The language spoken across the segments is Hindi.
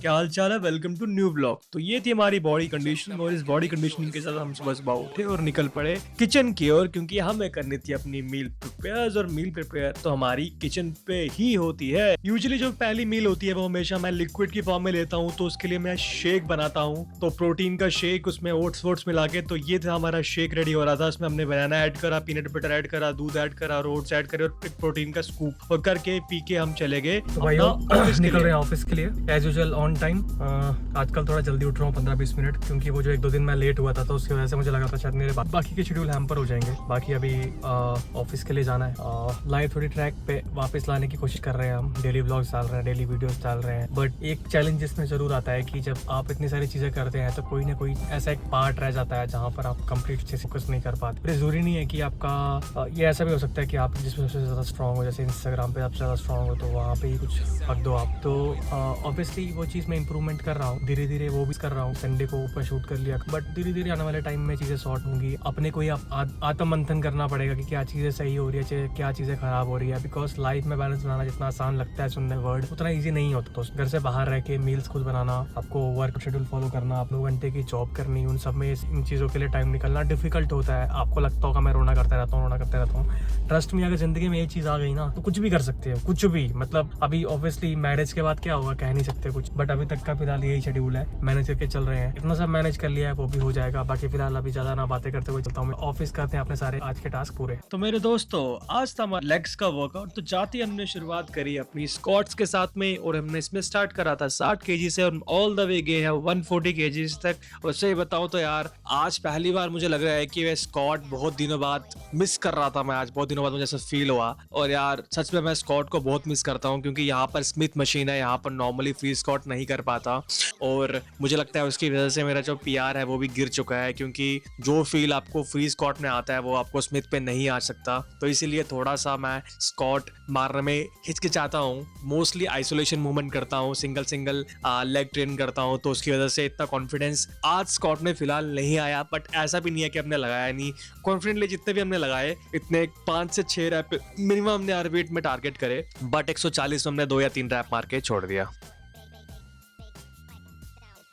क्या हाल चाल है। Welcome to new blog. तो ये थी हमारी बॉडी कंडीशनिंग और इस बॉडी कंडीशनिंग के साथ हम सुबह सुबह उठे और निकल पड़े किचन की ओर, क्योंकि हमें करनी थी अपनी मील प्रिपेयर। और मील प्रिपेयर तो हमारी किचन पे ही होती है। यूजुअली जो पहली मील होती है वो हमेशा मैं लिक्विड की फॉर्म में लेता हूँ, तो उसके लिए मैं शेक बनाता हूँ। तो प्रोटीन का शेक, उसमें ओट्स वोट्स मिला के, तो ये था हमारा शेक रेडी हो रहा था। उसमें हमने बनाना ऐड करा, पीनट बटर ऐड करा, दूध ऐड करा, ओट्स ऐड करे और एक प्रोटीन का स्कूप और करके पी के हम चले गए तो अपना ऑफिस के निकल रहे लिए। हैं ऑफिस के लिए एज यूजुअल ऑन टाइम। आजकल थोड़ा जल्दी उठ रहा हूँ 15-20 मिनट, क्योंकि वो जो 1-2 दिन मैं लेट हुआ था तो उसकी वजह से मुझे लगा था शायद मेरे बाकी के शेड्यूल हैम्पर हो जाएंगे। बाकी अभी ऑफिस के लिए जाना है। लाइफ थोड़ी ट्रैक पे वापस लाने की कोशिश कर रहे हैं हम। डेली व्लॉग्स डाल रहे हैं, डेली वीडियोस डाल रहे हैं। बट एक चैलेंज इसमें जरूर आता है कि जब आप इतनी सारी चीजें करते हैं तो कोई ना कोई ऐसा एक पार्ट रह जाता है जहाँ पर आप कंप्लीट से फोकस नहीं कर पाते। फिर जरूरी नहीं है कि आपका ये ऐसा भी हो सकता है कि आप जिसमें सबसे ज़्यादा स्ट्रॉन्ग हो, जैसे इंस्टाग्राम पे सबसे ज़्यादा स्ट्रॉन्ग हो, तो वहाँ पे ही कुछ रख दो आप। तो ऑब्वियसली वो चीज़ मैं इंप्रूवमेंट कर रहा हूँ धीरे धीरे, वो भी कर रहा हूँ। संडे को ऊपर शूट कर लिया, बट धीरे धीरे आने वाले टाइम में चीज़ें सॉर्ट होंगी। अपने को ही आत्म मंथन करना पड़ेगा कि क्या चीज़ें सही हो रही है, क्या चीज़ें खराब हो रही है। बिकॉज लाइफ में बैलेंस बनाना जितना आसान लगता है सुनने वर्ड, उतना ईजी नहीं होता। तो घर से बाहर रह के मील्स खुद बनाना, आपको वर्क शेड्यूल फॉलो करना, आप 2 घंटे की जॉब करनी, उन सब में इन चीज़ों के लिए टाइम निकलना डिफिकल्ट होता है। आपको लगता होगा मैं रोना करता रहता हूँ। ट्रस्ट में अगर जिंदगी में ये चीज़ आ गई ना तो कुछ भी कर सकते हो, कुछ भी। मतलब अभी ऑब्वियसली मैरिज के बाद क्या होगा कह नहीं सकते कुछ, बट अभी तक का फिलहाल यही शेड्यूल है, मैनेज करके चल रहे हैं। इतना सब मैनेज कर लिया है, वो भी हो जाएगा। बाकी फिलहाल अभी ज्यादा ना बातें करते हुए चलता हूँ, ऑफिस करते हैं अपने सारे आज के टास्क पूरे। तो मेरे दोस्तों, आज था हमारा लेग्स का वर्कआउट। तो जाते ही हमने शुरुआत करी अपनी स्क्वाट्स के साथ में, और हमने इसमें स्टार्ट करा था 60 केजी से और ऑल द वे गए हैं 140 केजी तक। और सही बताऊं तो यार, आज पहली बार मुझे लग रहा है कि मैं स्क्वाट बहुत दिनों बाद मिस कर रहा था। मैं आज बहुत दिनों बाद मुझे ऐसा फील हुआ। और यार सच में मैं स्क्वाट को बहुत मिस करता हूँ, क्योंकि यहाँ पर स्मिथ मशीन है, यहाँ पर नॉर्मली फ्री स्क्वाट नहीं कर पाता। और मुझे लगता है उसकी वजह से मेरा जो पीआर है वो भी गिर चुका है, क्योंकि जो फील आपको फ्री स्क्वाट में आता है वो आपको स्मिथ पे नहीं आ सकता। तो इसीलिए थोड़ा सा मैं स्क्वाट मारने में हिचकिचाता हूँ। मोस्टली आइसोलेशन मूवमेंट करता हूँ, सिंगल लेग ट्रेन करता हूँ, तो उसकी वजह से इतना कॉन्फिडेंस आज स्क्वाट में फिलहाल नहीं आया। बट ऐसा भी नहीं है कि हमने लगाया नहीं, कॉन्फिडेंटली जितने भी हमने लगाए इतने 5 से 6 रैप मिनिमम हमने हर वेट में टारगेट करे। बट 140 में हमने 2 या 3 रैप मार के छोड़ दिया।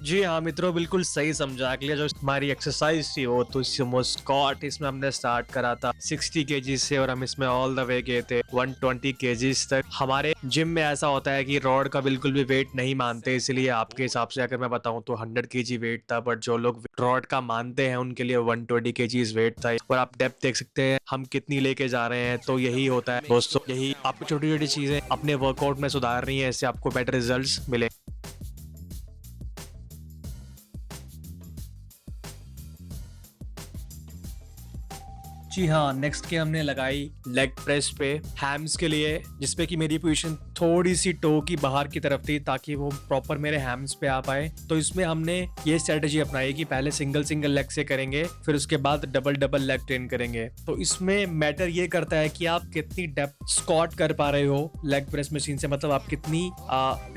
जी हाँ मित्रों, बिल्कुल सही समझा। अगले जो हमारी एक्सरसाइज थी वो तो सुमो स्क्वाट, इसमें हमने स्टार्ट करा था 60 केजी से और हम इसमें ऑल द वे गए थे 120 केजीज तक। हमारे जिम में ऐसा होता है कि रॉड का बिल्कुल भी वेट नहीं मानते, इसलिए आपके हिसाब से अगर मैं बताऊं तो 100 केजी वेट था। बट जो लोग रॉड का मानते हैं उनके लिए 120 केजीज वेट था। और आप डेप्थ देख सकते हैं हम कितनी लेके जा रहे हैं। तो यही होता है दोस्तों, यही आपको छोटी छोटी चीजें अपने वर्कआउट में सुधार रही है, इससे आपको बेटर रिजल्ट मिले। जी हाँ, नेक्स्ट के हमने लगाई लेग प्रेस पे हैम्स के लिए, जिसपे कि मेरी पोजीशन थोड़ी सी टो की बाहर की तरफ थी ताकि वो प्रॉपर मेरे हैम्स पे आ पाए। तो इसमें हमने ये स्ट्रेटेजी अपनाई कि पहले सिंगल लेग से करेंगे, फिर उसके बाद डबल लेग ट्रेन करेंगे। तो इसमें मैटर ये करता है कि आप कितनी डेप्थ स्क्वाट कर पा रहे हो लेग प्रेस मशीन से, मतलब आप कितनी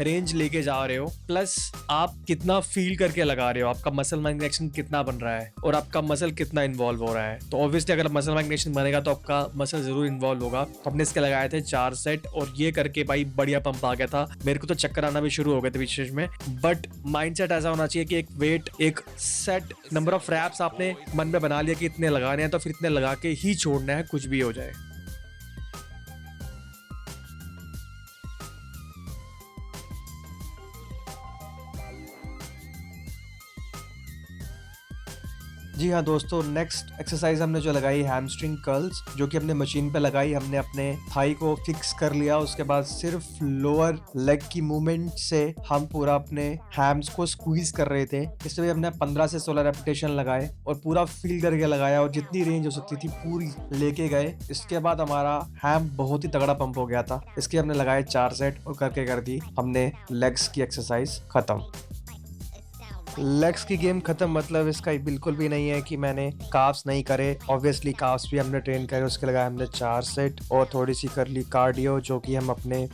रेंज लेके जा रहे हो, प्लस आप कितना फील करके लगा रहे हो, आपका मसल मैग्नेशन कितना बन रहा है और आपका मसल कितना इन्वॉल्व हो रहा है। तो ऑब्वियसली अगर मसल मैग्नेशन बनेगा तो आपका मसल जरूर इन्वॉल्व होगा। तो हमने इसके लगाए थे 4 सेट और ये करके भाई बढ़िया पंप आ गया था। मेरे को तो चक्कर आना भी शुरू हो गए थे बीच में। बट माइंडसेट ऐसा होना चाहिए कि एक वेट, एक सेट नंबर ऑफ रैप्स आपने मन में बना लिया कि इतने लगाने हैं, तो फिर इतने लगा के ही छोड़ना है, कुछ भी हो जाए। जी हाँ दोस्तों, नेक्स्ट एक्सरसाइज हमने जो लगाई हैमस्ट्रिंग कर्ल्स, जो कि हमने मशीन पे लगाई। हमने अपने थाई को फिक्स कर लिया, उसके बाद सिर्फ लोअर लेग की मूवमेंट से हम पूरा अपने हैम्स को स्क्वीज कर रहे थे। इसमें हमने 15 से 16 रेपिटेशन लगाए और पूरा फील करके लगाया और जितनी रेंज हो सकती थी पूरी लेके गए। इसके बाद हमारा हैम बहुत ही तगड़ा पंप हो गया था। इसके हमने लगाए 4 सेट और करके कर दी हमने लेग्स की एक्सरसाइज खत्म। लेग्स की गेम खत्म मतलब इसका बिल्कुल भी नहीं है कि मैंने काफ्स नहीं करे। ऑब्वियसली काफ्स भी हमने ट्रेन करे, उसके लगाए हमने 4 सेट और थोड़ी सी कर ली कार्डियो, जो कि हम अपने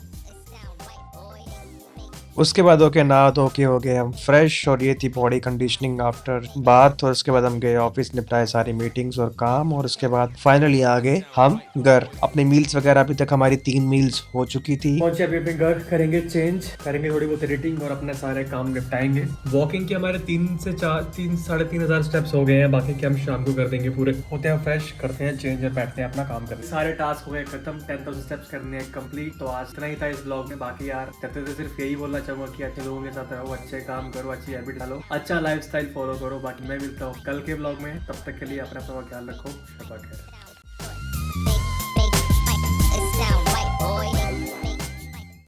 उसके बाद होके नहा धो के हो गए हम फ्रेश, और ये थी बॉडी कंडीशनिंग आफ्टर बाथ। और उसके बाद हम गए ऑफिस, निपटाए सारी मीटिंग्स और काम, और उसके बाद फाइनली आ गए हम घर। अपने मील्स वगैरह अभी तक हमारी 3 मील्स हो चुकी थी। पहुंचे अभी अपने घर, करेंगे चेंज, करेंगे थोड़ी बहुत एडिटिंग और अपने सारे काम निपटाएंगे। वॉकिंग के हमारे 3 से 3-3.5 हजार स्टेप्स हो गए हैं, बाकी के हम शाम को कर देंगे पूरे। होते हैं फ्रेश, करते हैं चेंज और बैठते हैं अपना काम करने। सारे टास्क हो गए खत्म, 10,000 स्टेप्स करने हैं कंप्लीट। तो आज इतना ही था इस ब्लॉग में। बाकी यार कहते थे सिर्फ यही बोलना चाहूंगा कि अच्छे लोगों के साथ रहो, अच्छे काम करो, अच्छी हैबिट डालो, अच्छा लाइफस्टाइल फॉलो करो। बाकी मैं मिलता हूँ कल के ब्लॉग में, तब तक के लिए अपना ख्याल रखो। शब्बा खैर।